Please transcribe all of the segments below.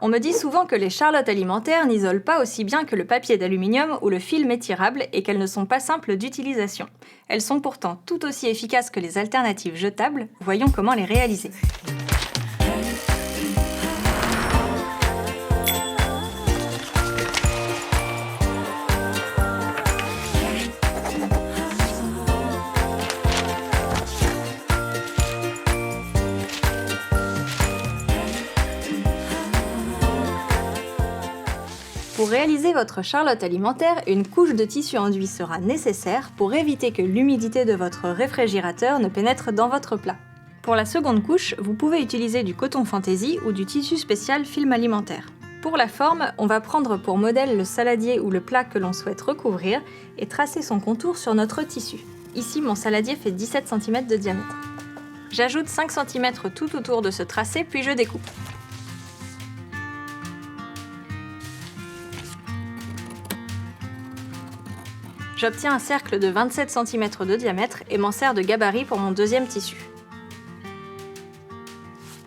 On me dit souvent que les charlottes alimentaires n'isolent pas aussi bien que le papier d'aluminium ou le film étirable et qu'elles ne sont pas simples d'utilisation. Elles sont pourtant tout aussi efficaces que les alternatives jetables. Voyons comment les réaliser. Pour réaliser votre charlotte alimentaire, une couche de tissu enduit sera nécessaire pour éviter que l'humidité de votre réfrigérateur ne pénètre dans votre plat. Pour la seconde couche, vous pouvez utiliser du coton fantaisie ou du tissu spécial film alimentaire. Pour la forme, on va prendre pour modèle le saladier ou le plat que l'on souhaite recouvrir et tracer son contour sur notre tissu. Ici, mon saladier fait 17 cm de diamètre. J'ajoute 5 cm tout autour de ce tracé, puis je découpe. J'obtiens un cercle de 27 cm de diamètre et m'en sers de gabarit pour mon deuxième tissu.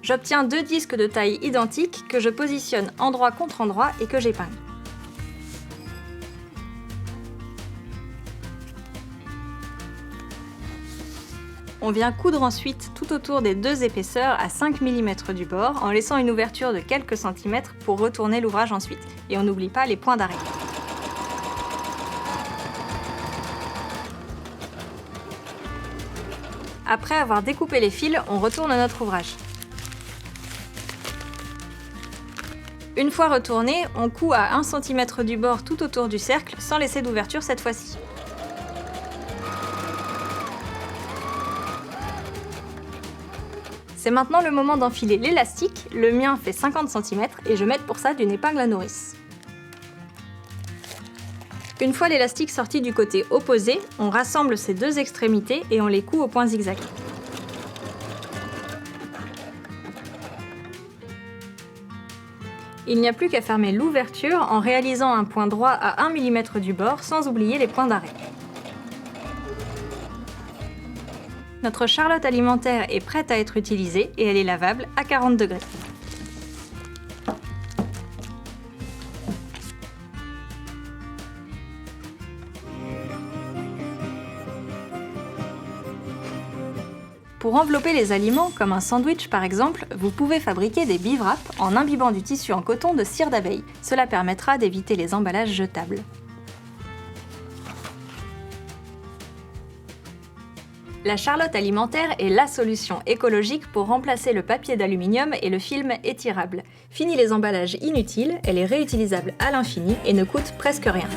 J'obtiens 2 disques de taille identique que je positionne endroit contre endroit et que j'épingle. On vient coudre ensuite tout autour des deux épaisseurs à 5 mm du bord en laissant une ouverture de quelques centimètres pour retourner l'ouvrage ensuite. Et on n'oublie pas les points d'arrêt. Après avoir découpé les fils, on retourne notre ouvrage. Une fois retourné, on coud à 1 cm du bord tout autour du cercle sans laisser d'ouverture cette fois-ci. C'est maintenant le moment d'enfiler l'élastique, le mien fait 50 cm et je mets pour ça d'une épingle à nourrice. Une fois l'élastique sorti du côté opposé, on rassemble ces deux extrémités et on les coud au point zigzag. Il n'y a plus qu'à fermer l'ouverture en réalisant un point droit à 1 mm du bord sans oublier les points d'arrêt. Notre charlotte alimentaire est prête à être utilisée et elle est lavable à 40 degrés. Pour envelopper les aliments, comme un sandwich par exemple, vous pouvez fabriquer des bivraps en imbibant du tissu en coton de cire d'abeille. Cela permettra d'éviter les emballages jetables. La charlotte alimentaire est la solution écologique pour remplacer le papier d'aluminium et le film étirable. Fini les emballages inutiles, elle est réutilisable à l'infini et ne coûte presque rien.